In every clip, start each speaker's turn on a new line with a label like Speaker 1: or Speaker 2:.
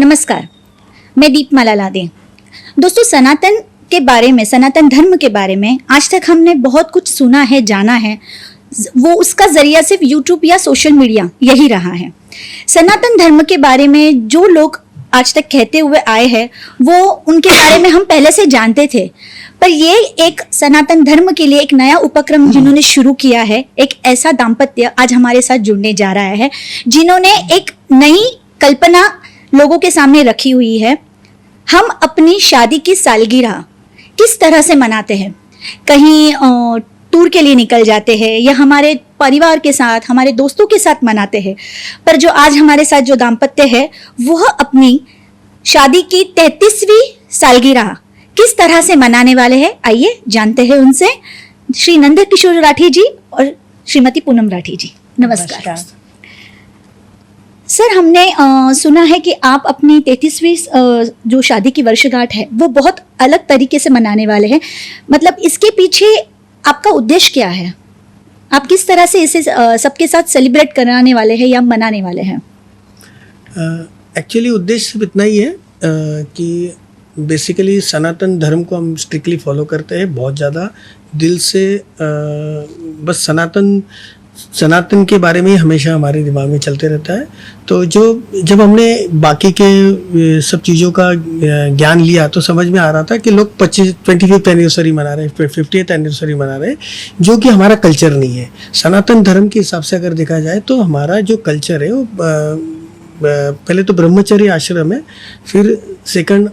Speaker 1: नमस्कार, मैं दीपमाला लादे। दोस्तों, सनातन के बारे में, सनातन धर्म के बारे में आज तक हमने बहुत कुछ सुना है, जाना है। वो उसका जरिया सिर्फ यूट्यूब या सोशल मीडिया यही रहा है। सनातन धर्म के बारे में जो लोग आज तक कहते हुए आए हैं, वो उनके बारे में हम पहले से जानते थे। पर ये एक सनातन धर्म के लिए एक नया उपक्रम जिन्होंने शुरू किया है, एक ऐसा दाम्पत्य आज हमारे साथ जुड़ने जा रहा है, जिन्होंने एक नई कल्पना लोगों के सामने रखी हुई है। हम अपनी शादी की सालगिरह किस तरह से मनाते हैं, कहीं टूर के लिए निकल जाते हैं या हमारे परिवार के साथ, हमारे दोस्तों के साथ मनाते हैं। पर जो आज हमारे साथ जो दाम्पत्य है, वह अपनी शादी की 33वीं सालगिरह किस तरह से मनाने वाले हैं, आइए जानते हैं उनसे। श्री नंद किशोर राठी जी और श्रीमती पूनम राठी जी, नमस्कार। सर, हमने सुना है कि आप अपनी 33वीं जो शादी की वर्षगांठ है, वो बहुत अलग तरीके से मनाने वाले हैं। मतलब इसके पीछे आपका उद्देश्य क्या है? आप किस तरह से इसे सबके साथ सेलिब्रेट कराने वाले हैं या मनाने वाले हैं?
Speaker 2: एक्चुअली उद्देश्य सिर्फ इतना ही है कि बेसिकली सनातन धर्म को हम स्ट्रिक्टली फॉलो करते हैं, बहुत ज़्यादा दिल से। बस सनातन के बारे में ही हमेशा हमारे दिमाग में चलते रहता है। तो जब हमने बाकी के सब चीज़ों का ज्ञान लिया, तो समझ में आ रहा था कि लोग 25th एनिवर्सरी मना रहे हैं, 50th एनिवर्सरी मना रहे हैं, जो कि हमारा कल्चर नहीं है। सनातन धर्म के हिसाब से अगर देखा जाए तो हमारा जो कल्चर है वो पहले तो ब्रह्मचर्य आश्रम है, फिर सेकंड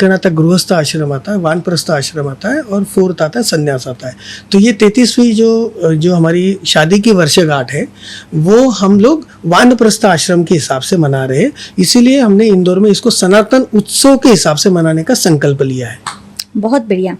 Speaker 2: आता है गृहस्थ आश्रम आता है, वानप्रस्थ आश्रम आता है, और 4th आता है संन्यास आता है। तो ये 33वीं जो हमारी शादी की वर्षगांठ है, वो हम लोग वानप्रस्थ आश्रम के हिसाब से मना रहे हैं। इसीलिए हमने इंदौर में इसको सनातन उत्सव के हिसाब से मनाने का संकल्प लिया है।
Speaker 1: बहुत बढ़िया।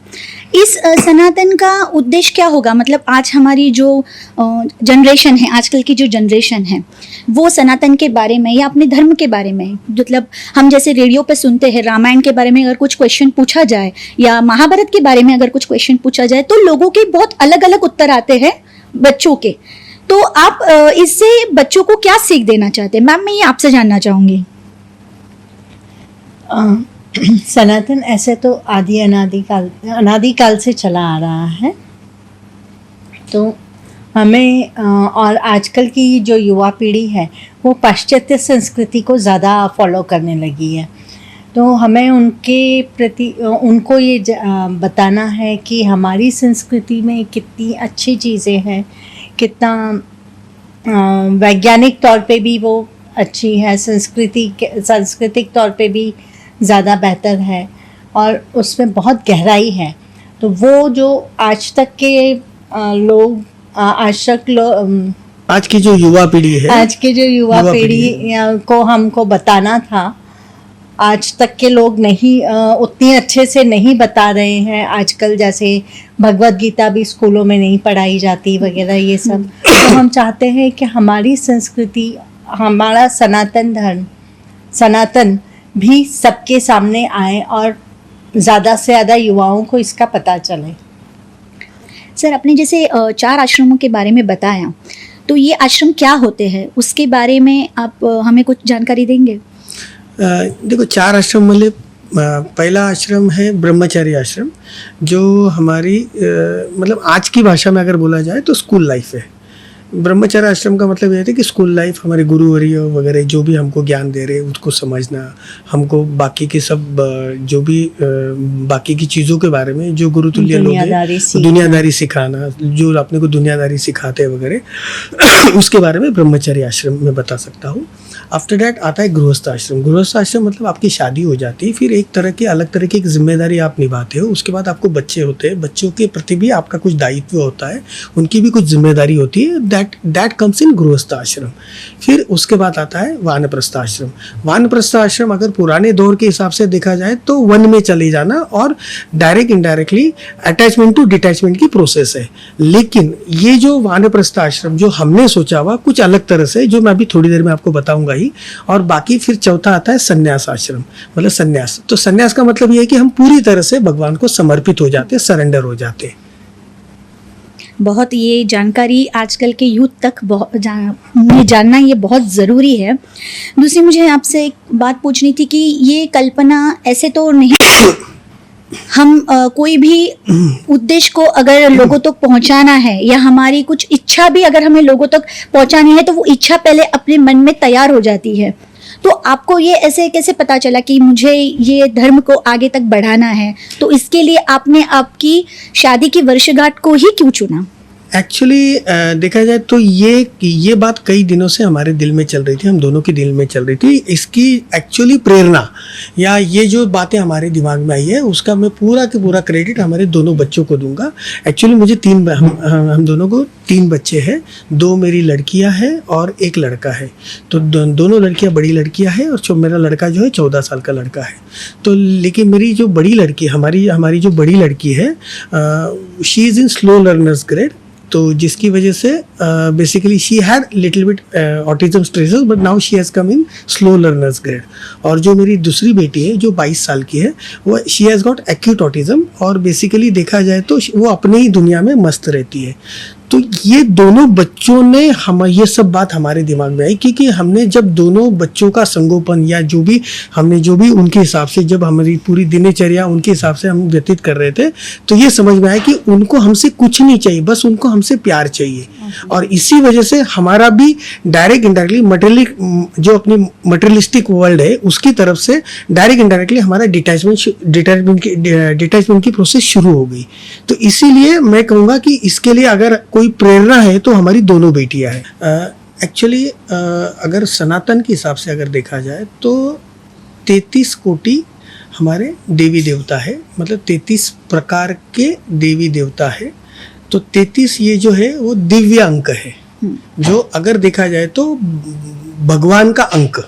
Speaker 1: इस सनातन का उद्देश्य क्या होगा? मतलब आज हमारी जो जनरेशन है, आजकल की जो जनरेशन है, वो सनातन के बारे में या अपने धर्म के बारे में, मतलब हम जैसे रेडियो पे सुनते हैं, रामायण के बारे में अगर कुछ क्वेश्चन पूछा जाए या महाभारत के बारे में अगर कुछ क्वेश्चन पूछा जाए, तो लोगों के बहुत अलग अलग उत्तर आते हैं बच्चों के। तो आप इससे बच्चों को क्या सीख देना चाहते हैं? मैम, मैं ये आपसे जानना चाहूँगी।
Speaker 3: सनातन ऐसे तो अनादिकाल से चला आ रहा है। तो हमें और आजकल की जो युवा पीढ़ी है, वो पाश्चात्य संस्कृति को ज़्यादा फॉलो करने लगी है। तो हमें उनके प्रति उनको ये बताना है कि हमारी संस्कृति में कितनी अच्छी चीज़ें हैं, कितना वैज्ञानिक तौर पे भी वो अच्छी है, सांस्कृतिक तौर पे भी ज़्यादा बेहतर है, और उसमें बहुत गहराई है। तो वो जो आज तक के लोग
Speaker 2: आज की जो युवा पीढ़ी है,
Speaker 3: आज की जो युवा पीढ़ी को हमको बताना था, आज तक के लोग नहीं उतनी अच्छे से नहीं बता रहे हैं। आजकल जैसे भगवत गीता भी स्कूलों में नहीं पढ़ाई जाती वगैरह, ये सब। तो हम चाहते हैं कि हमारी संस्कृति, हमारा सनातन धर्म, सनातन भी सबके सामने आए और ज़्यादा से ज़्यादा युवाओं को इसका पता चले।
Speaker 1: सर, आपने जैसे 4 आश्रमों के बारे में बताया, तो ये आश्रम क्या होते हैं, उसके बारे में आप हमें कुछ जानकारी देंगे?
Speaker 2: देखो, 4 आश्रम मतलब पहला आश्रम है ब्रह्मचारी आश्रम, जो हमारी मतलब आज की भाषा में अगर बोला जाए तो स्कूल लाइफ है। ब्रह्मचर्य आश्रम का मतलब ये है कि स्कूल लाइफ, हमारे गुरुवर्य वगैरह जो भी हमको ज्ञान दे रहे हैं उसको समझना, हमको बाकी के सब जो भी बाकी की चीज़ों के बारे में जो गुरुतुल्य लोग हैं, दुनियादारी सिखाना, जो अपने को दुनियादारी सिखाते हैं वगैरह, उसके बारे में ब्रह्मचर्य आश्रम में बता सकता हूँ। आफ्टर डैट आता है गृहस्थ आश्रम। गृहस्थ आश्रम मतलब आपकी शादी हो जाती है, फिर एक तरह की अलग तरह की एक जिम्मेदारी आप निभाते हो। उसके बाद आपको बच्चे होते हैं, बच्चों के प्रति भी आपका कुछ दायित्व होता है, उनकी भी कुछ जिम्मेदारी होती है। दैट कम्स इन गृहस्थ आश्रम। फिर उसके बाद आता है वानप्रस्थ आश्रम। वानप्रस्थ आश्रम अगर पुराने दौर के हिसाब से देखा जाए तो वन में चले जाना और direct indirectly attachment to detachment की प्रोसेस है। लेकिन ये जो वानप्रस्थ आश्रम जो हमने सोचा हुआ कुछ अलग तरह से, जो मैं अभी थोड़ी देर में आपको बताऊंगा ही। और बाकी फिर चौथा आता है संन्यास आश्रम, मतलब संन्यास। तो संन्यास का मतलब ये है कि हम पूरी तरह से भगवान को समर्पित हो जाते हैं, सरेंडर हो जाते हैं।
Speaker 1: बहुत ये जानकारी आजकल के यूथ तक में जानना ये बहुत ज़रूरी है। दूसरी मुझे आपसे एक बात पूछनी थी कि ये कल्पना ऐसे तो नहीं हम कोई भी उद्देश्य को अगर लोगों तक पहुंचाना है या हमारी कुछ इच्छा भी अगर हमें लोगों तक पहुंचानी है तो वो इच्छा पहले अपने मन में तैयार हो जाती है। तो आपको ये ऐसे कैसे पता चला कि मुझे ये धर्म को आगे तक बढ़ाना है, तो इसके लिए आपने आपकी शादी की वर्षगांठ को ही क्यों चुना?
Speaker 2: एक्चुअली देखा जाए तो ये बात कई दिनों से हमारे दिल में चल रही थी, हम दोनों के दिल में चल रही थी। इसकी एक्चुअली प्रेरणा या ये जो बातें हमारे दिमाग में आई है उसका मैं पूरा के पूरा क्रेडिट हमारे दोनों बच्चों को दूंगा। एक्चुअली मुझे हम दोनों को 3 बच्चे हैं, 2 मेरी लड़कियां हैं और 1 लड़का है। तो दोनों लड़कियां बड़ी लड़कियां हैं और मेरा लड़का जो है 14 साल का लड़का है। तो लेकिन मेरी जो बड़ी लड़की हमारी जो बड़ी लड़की है she is in slow learners grade, तो जिसकी वजह से basically she had little bit autism stresses but now she has come in slow learners grade. और जो मेरी दूसरी बेटी है जो 22 साल की है वो she has got acute autism और बेसिकली देखा जाए तो वो अपने ही दुनिया में मस्त रहती है। तो ये दोनों बच्चों ने ये सब बात हमारे दिमाग में आई क्योंकि हमने जब दोनों बच्चों का संगोपन या जो भी उनके हिसाब से जब हमारी पूरी दिनचर्या उनके हिसाब से हम व्यतीत कर रहे थे तो ये समझ में आया कि उनको हमसे कुछ नहीं चाहिए, बस उनको हमसे प्यार चाहिए। और इसी वजह से हमारा भी डायरेक्ट इनडायरेक्टली जो अपनी मटेरियलिस्टिक वर्ल्ड है उसकी तरफ से डायरेक्ट इनडायरेक्टली हमारा डिटैचमेंट की प्रोसेस शुरू हो गई। तो इसीलिए मैं कहूँगा कि इसके लिए अगर कोई प्रेरणा है तो हमारी दोनों बेटियां हैं। एक्चुअली अगर सनातन के हिसाब से अगर देखा जाए तो 33 कोटि हमारे देवी देवता है, मतलब 33 प्रकार के देवी देवता है। तो 33 ये जो है वो दिव्य अंक है, जो अगर देखा जाए तो भगवान का अंक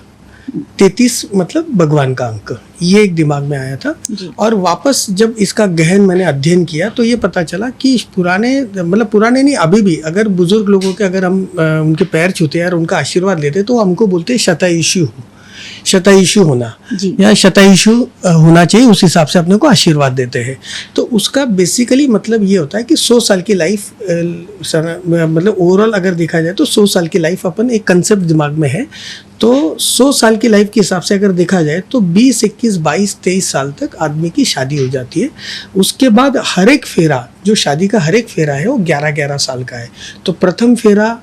Speaker 2: 33 मतलब भगवान का अंक, ये एक दिमाग में आया था। और वापस जब इसका गहन मैंने अध्ययन किया तो ये पता चला कि पुराने नहीं, अभी भी अगर बुजुर्ग लोगों के अगर हम उनके पैर छूते हैं और उनका आशीर्वाद लेते तो हमको बोलते हैं शतायुषु होना या शतायुषु होना चाहिए, उस हिसाब से अपने को आशीर्वाद देते हैं। तो उसका बेसिकली मतलब ये होता है कि 100 साल की लाइफ, मतलब ओवरऑल अगर देखा जाए तो 100 साल की लाइफ अपन एक कंसेप्ट दिमाग में है। तो 100 साल की लाइफ के हिसाब से अगर देखा जाए तो 20, 21, 22, 23 साल तक आदमी की शादी हो जाती है। उसके बाद हर एक फेरा, जो शादी का हर एक फेरा है वो 11-11 साल का है। तो प्रथम फेरा,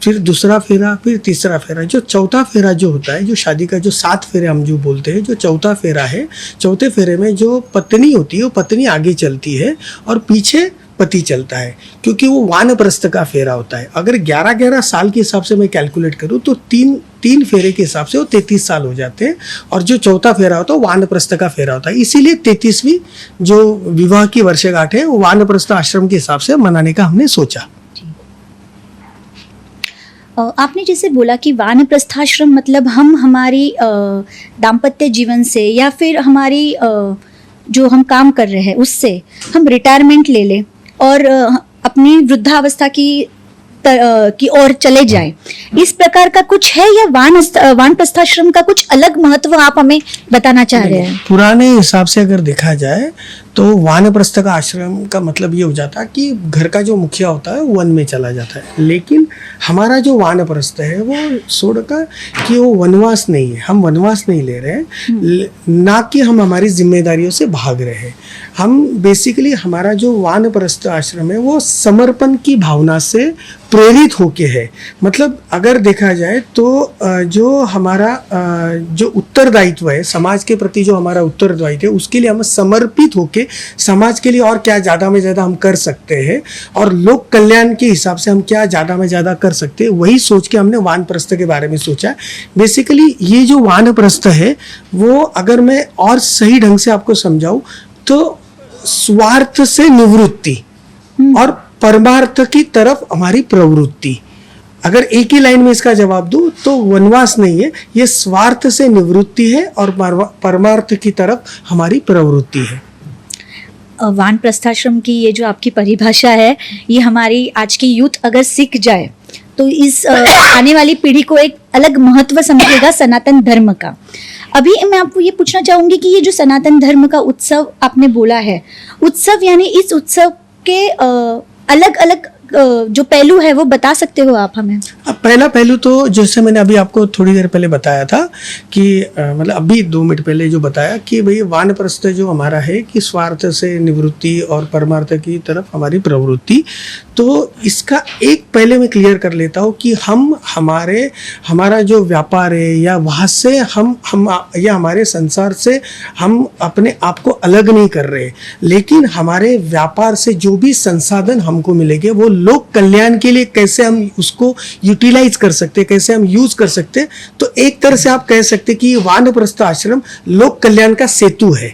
Speaker 2: फिर दूसरा फेरा, फिर तीसरा फेरा। जो चौथा फेरा जो होता है, जो शादी का जो 7 फेरे हम जो बोलते हैं, जो चौथा फेरा है, चौथे फेरे में जो पत्नी होती है वो पत्नी आगे चलती है और पीछे पति चलता है, क्योंकि वो वानप्रस्थ का फेरा होता है। अगर 11-11 साल के हिसाब से मैं कैलकुलेट करूँ तो तीन फेरे के हिसाब से वो 33 साल हो जाते हैं। और जो चौथा फेरा होता है वो वानप्रस्थ का फेरा होता है। इसीलिए 33वीं जो विवाह की वर्षगांठ है वो वानप्रस्थ आश्रम के हिसाब से मनाने का हमने सोचा।
Speaker 1: आपने जैसे बोला कि वानप्रस्थाश्रम मतलब हम हमारी दाम्पत्य जीवन से या फिर हमारी जो हम काम कर रहे हैं उससे हम रिटायरमेंट ले लें और अपनी वृद्धावस्था की ओर चले जाए, इस प्रकार का कुछ है या वानप्रस्थाश्रम का कुछ अलग महत्व आप हमें बताना चाह रहे हैं?
Speaker 2: पुराने हिसाब से अगर देखा जाए तो वानप्रस्थ का आश्रम का मतलब ये हो जाता है कि घर का जो मुखिया होता है वो वन में चला जाता है। लेकिन हमारा जो वानप्रस्थ है वो छोड़कर कि वो वनवास नहीं है, हम वनवास नहीं ले रहे हैं, ना कि हम हमारी जिम्मेदारियों से भाग रहे हैं। हम बेसिकली हमारा जो वानप्रस्थ आश्रम है वो समर्पण की भावना से प्रेरित होके है। मतलब अगर देखा जाए तो जो हमारा जो उत्तरदायित्व है, समाज के प्रति जो हमारा उत्तरदायित्व है, उसके लिए हम समर्पित होके समाज के लिए और क्या ज़्यादा में ज़्यादा हम कर सकते हैं और लोक कल्याण के हिसाब से हम क्या ज़्यादा में ज़्यादा कर सकते हैं, वही सोच के हमने वानप्रस्थ के बारे में सोचा। बेसिकली ये जो वानप्रस्थ है वो अगर मैं और सही ढंग से आपको समझाऊं तो स्वार्थ से निवृत्ति और परमार्थ की तरफ हमारी प्रवृत्ति। अगर एक ही लाइन में इसका जवाब दूं तो वनवास नहीं है, ये स्वार्थ से निवृत्ति है और परमार्थ की तरफ हमारी प्रवृत्ति है।
Speaker 1: वानप्रस्थाश्रम की ये जो आपकी परिभाषा है ये हमारी आज की यूथ अगर सीख जाए तो इस आने वाली पीढ़ी को एक अलग महत्व समझेगा सनातन धर्म का। अभी मैं आपको ये पूछना चाहूंगी कि ये जो सनातन धर्म का उत्सव आपने बोला है, उत्सव यानी इस उत्सव के अलग अलग जो पहलू है वो बता सकते हो आप हमें?
Speaker 2: अब पहला पहलू तो जैसे मैंने अभी आपको थोड़ी देर पहले बताया था कि मतलब अभी 2 मिनट पहले जो बताया कि भाई वानप्रस्थ जो हमारा है कि स्वार्थ से निवृत्ति और परमार्थ की तरफ हमारी प्रवृत्ति, तो इसका एक पहले मैं क्लियर कर लेता हूँ कि हमारा जो व्यापार है या वहाँ से हम या हमारे संसार से हम अपने आप को अलग नहीं कर रहे, लेकिन हमारे व्यापार से जो भी संसाधन हमको मिलेंगे वो लोक कल्याण के लिए कैसे हम उसको यूटिलाइज कर सकते, कैसे हम यूज कर सकते। तो एक तरह से आप कह सकते कि वानप्रस्थ आश्रम लोक कल्याण का सेतु है।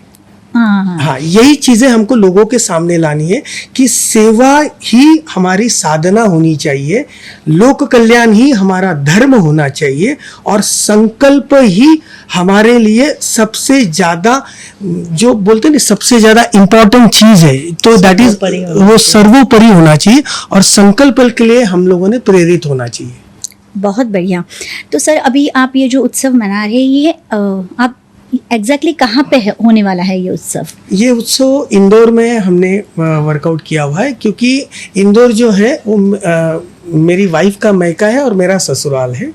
Speaker 2: हाँ, यही चीजें हमको लोगों के सामने लानी है कि सेवा ही हमारी साधना होनी चाहिए, लोक कल्याण ही हमारा धर्म होना चाहिए और संकल्प ही हमारे लिए सबसे ज्यादा जो बोलते हैं ना सबसे ज्यादा इंपॉर्टेंट चीज है, तो दैट इज वो सर्वोपरि होना चाहिए और संकल्प के लिए हम लोगों ने प्रेरित होना चाहिए।
Speaker 1: बहुत बढ़िया। तो सर अभी आप ये जो उत्सव मना रहे हैं ये आप एग्जैक्टली कहाँ पे होने वाला है ये उत्सव?
Speaker 2: ये उत्सव इंदौर में हमने वर्कआउट किया हुआ है, क्योंकि इंदौर जो है वो मेरी वाइफ का मैका है और मेरा ससुराल है।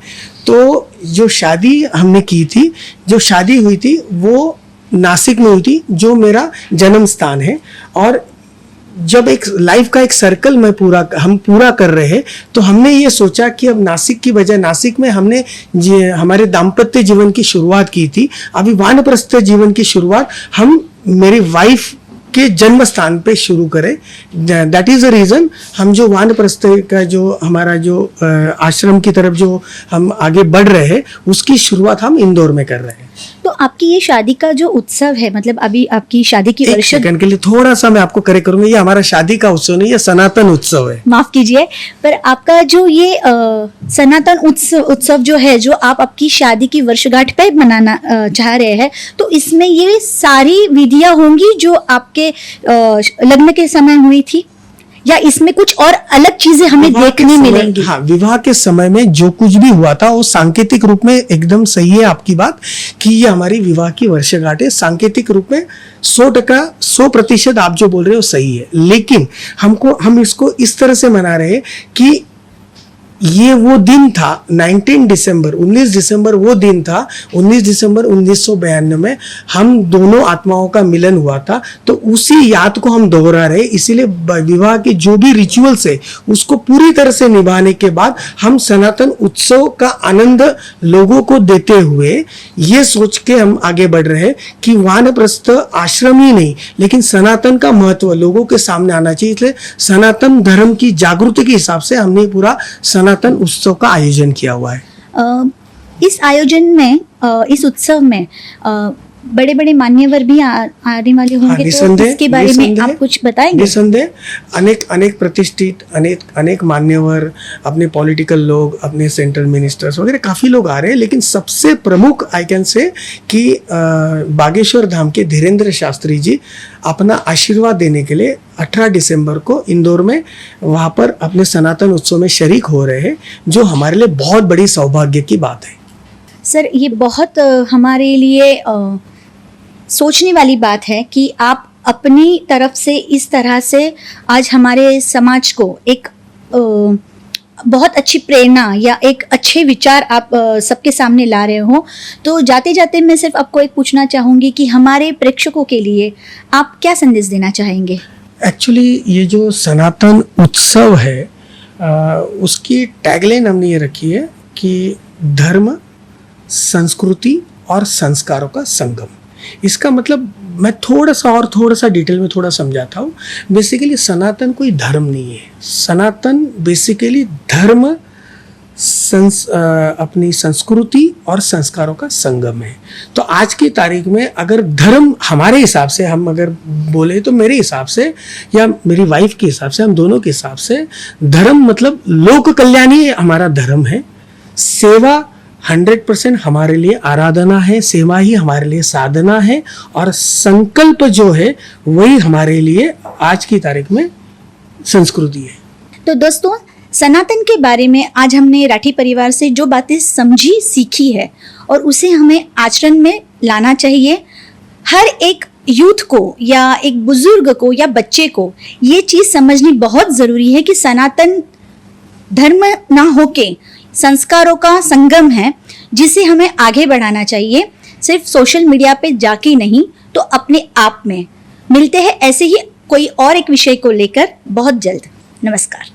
Speaker 2: तो जो शादी हमने की थी, जो शादी हुई थी वो नासिक में हुई थी, जो मेरा जन्म स्थान है। और जब एक लाइफ का एक सर्कल हम पूरा कर रहे हैं, तो हमने ये सोचा कि अब नासिक की बजाय नासिक में हमने हमारे दाम्पत्य जीवन की शुरुआत की थी, अभी वानप्रस्थ जीवन की शुरुआत हम मेरी वाइफ के जन्म स्थान पे शुरू करें। दैट इज द रीजन हम जो वानप्रस्थ का जो हमारा जो आश्रम की तरफ जो हम आगे बढ़ रहे हैं उसकी शुरुआत हम इंदौर में कर रहे हैं।
Speaker 1: तो आपकी ये शादी का जो उत्सव है, मतलब अभी आपकी शादी की
Speaker 2: एक सेकंड के लिए थोड़ा सा मैं आपको करेक्ट करूंगा, ये हमारा शादी का उत्सव नहीं, ये सनातन उत्सव है।
Speaker 1: माफ कीजिए, पर आपका जो ये सनातन उत्सव जो है, जो आप आपकी शादी की वर्षगांठ पे मनाना चाह रहे हैं, तो इसमें ये सारी विधियां होंगी जो आपके लग्न के समय हुई थी, या इसमें कुछ और अलग चीजें हमें देखने मिलेंगी?
Speaker 2: हाँ, विवाह के समय में जो कुछ भी हुआ था वो सांकेतिक रूप में एकदम सही है आपकी बात कि ये हमारी विवाह की वर्षगांठ है। सांकेतिक रूप में 100% आप जो बोल रहे हो सही है, लेकिन हम इसको इस तरह से मना रहे हैं कि ये वो दिन था 19 दिसंबर वो दिन था 19 दिसंबर 1992 में हम दोनों आत्माओं का मिलन हुआ था। तो उसी याद को हम दोहरा रहे, इसीलिए विवाह के जो भी रिचुअल्स है उसको पूरी तरह से निभाने के बाद हम सनातन उत्सव का आनंद लोगों को देते हुए ये सोच के हम आगे बढ़ रहे हैं कि वानप्रस्थ आश्रम ही नहीं लेकिन सनातन का महत्व लोगों के सामने आना चाहिए। इसलिए सनातन धर्म की जागृति के हिसाब से हमने पूरा सनातन उत्सव का आयोजन किया हुआ है।
Speaker 1: इस आयोजन में इस उत्सव में बड़े बड़े मान्यवर भी आने वाले होंगे, तो इसके बारे में आप कुछ बताएंगे?
Speaker 2: निसंदेह अनेक प्रतिष्ठित अनेक मान्यवर, अपने पॉलिटिकल लोग, अपने सेंट्रल मिनिस्टर्स वगैरह काफ़ी लोग आ रहे हैं, लेकिन सबसे प्रमुख आई कैन से कि बागेश्वर धाम के धीरेन्द्र शास्त्री जी अपना आशीर्वाद देने के लिए 18 दिसंबर को इंदौर में वहाँ पर अपने सनातन उत्सव में शरीक हो रहे हैं, जो हमारे लिए बहुत बड़ी सौभाग्य की बात है।
Speaker 1: सर, ये बहुत हमारे लिए सोचने वाली बात है कि आप अपनी तरफ से इस तरह से आज हमारे समाज को एक बहुत अच्छी प्रेरणा या एक अच्छे विचार आप सबके सामने ला रहे हो। तो जाते जाते मैं सिर्फ आपको एक पूछना चाहूँगी कि हमारे प्रेक्षकों के लिए आप क्या संदेश देना चाहेंगे?
Speaker 2: एक्चुअली ये जो सनातन उत्सव है उसकी टैगलाइन हमने ये रखी है कि धर्म, संस्कृति और संस्कारों का संगम। इसका मतलब मैं थोड़ा सा डिटेल में थोड़ा समझाता हूँ। बेसिकली सनातन कोई धर्म नहीं है, सनातन बेसिकली धर्म अपनी संस्कृति और संस्कारों का संगम है। तो आज की तारीख में अगर धर्म हमारे हिसाब से हम अगर बोले तो मेरे हिसाब से या मेरी वाइफ के हिसाब से, हम दोनों के हिसाब से धर्म मतलब लोक कल्याण ही हमारा धर्म है। सेवा 100% हमारे लिए आराधना है, सेवा ही हमारे लिए साधना है, और संकल्प जो है वही हमारे लिए आज की तारीख में संस्कृति है।
Speaker 1: तो दोस्तों, सनातन के बारे में आज हमने राठी परिवार से जो बातें समझी, सीखी है और उसे हमें आचरण में लाना चाहिए। हर एक यूथ को या एक बुजुर्ग को या बच्चे को ये चीज़ समझनी बहुत ज़रूरी है कि सनातन धर्म ना होके संस्कारों का संगम है, जिसे हमें आगे बढ़ाना चाहिए, सिर्फ सोशल मीडिया पे जाके नहीं तो अपने आप में। मिलते हैं ऐसे ही कोई और एक विषय को लेकर बहुत जल्द। नमस्कार।